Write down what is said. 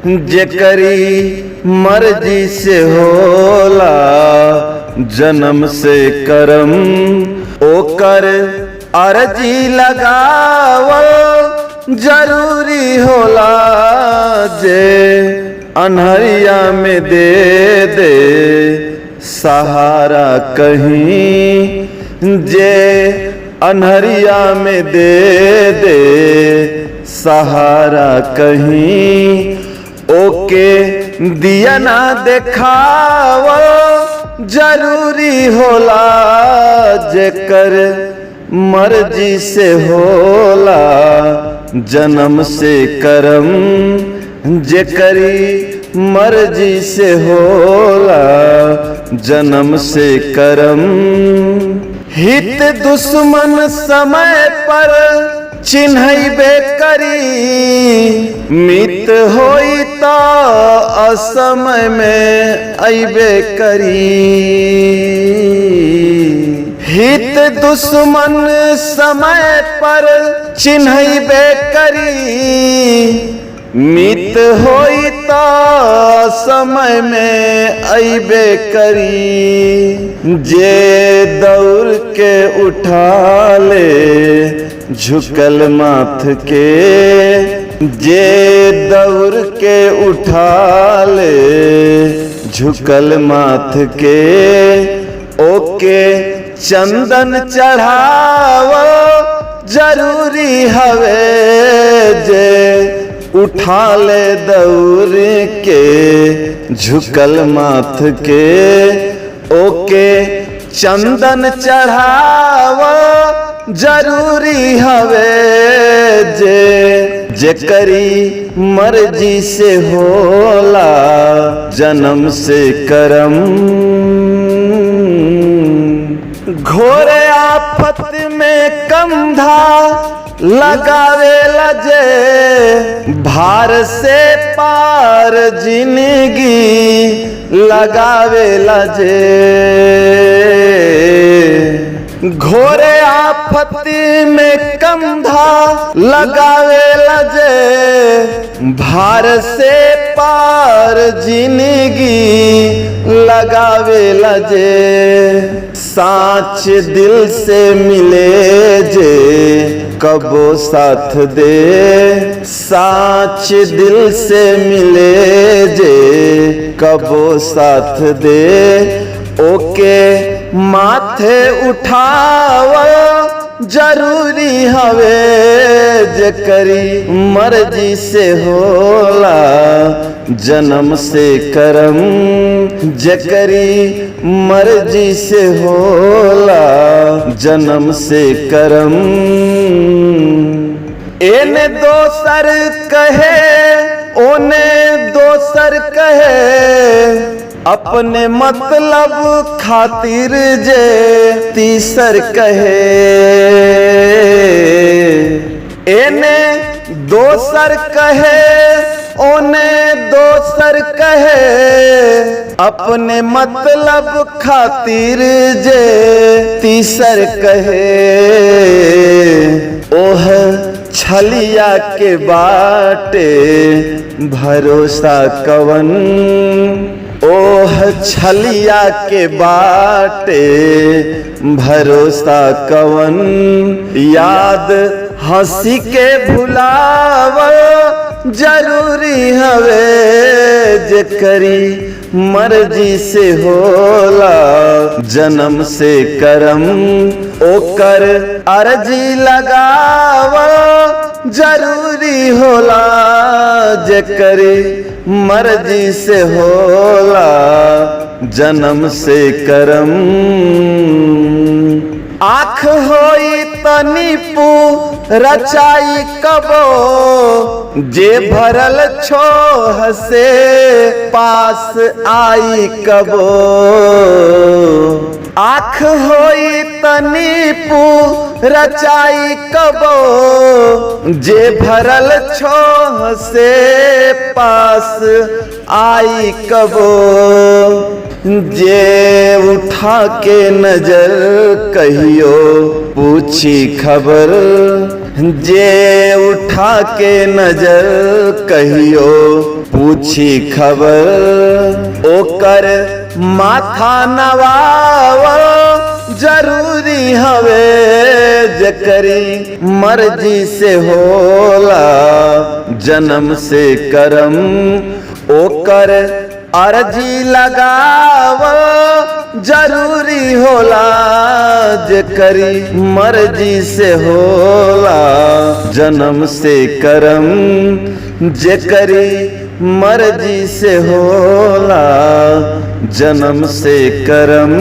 जेकरी मर्जी से होला जन्म से करम ओकर अर्जी लगावल जरूरी होला। जे अन्हरिया में दे दे सहारा कहीं, जे अन्हरिया में दे दे सहारा कहीं, ओके दिया ना देखावल जरूरी होला। जेकर मर्जी से होला जन्म से करम, जेकरी मर्जी से होला जन्म से करम। हित दुश्मन समय पर चिन्हबे करी, मित होई तो असमय में अइबे करी। हित दुश्मन समय पर चिन्हबे करी, मित होई तो समय में अइबे करी। जे दौड़ के उठा ले झुकल माथ के, जे दौड़ के उठा ले झुकल माथ के, ओके चंदन चढ़ावल जरूरी हवे। जे उठा ले दौड़ के झुकल माथ के, ओके चंदन चढ़ावल जरूरी हवे। जेकरी मर्जी से होला जन्म से करम। घोरे आफत में कंधा लगावे लजे, भार से पार जिंदगी लगावे लजे। घोरे आफती में कंधा लगावे लजे, भार से पार जिंदगी लगावे लजे। साच दिल से मिले जे कबो साथ दे, साच दिल से मिले जे कबो साथ दे, ओके माथे उठावल जरूरी हवे। जेकरी मर्जी से होला जन्म से करम, जेकरी मर्जी से होला जन्म से करम। एने दोसर कहे ओने दोसर कहे, अपने मतलब खातिर जे तीसर कहे। एने दोसर कहे ओने दोसर कहे, अपने मतलब खातिर जे तीसर कहे। ओह छलिया के बाटे भरोसा कवन, ओह छलिया के बाटे भरोसा कवन। याद हंसी के भुलावल जरूरी हवे। जेकरी मर्जी से होला जन्म से करम, ओकर अर्जी लगावल जरूरी होला। जेकरी मर्जी से होला जन्म से करम। आँख होई तनीपू रचाई कबो, जे भरल छोह से पास आई कबो। आँख होई तनीपू रचाई कबो, जे भरल छोह से पास आई कबो। जे उठा के नजर कहियो पूछी खबर, जे उठा के नजर कहियो पूछी खबर ओकर माथा नवाव जरूरी हवे जकरी मर्जी से होला जन्म से करम ओकर अर्जी लगाव जरूरी होला जकरी मर्जी से होला जन्म से करम जकरी मर्जी से होला जन्म से करम।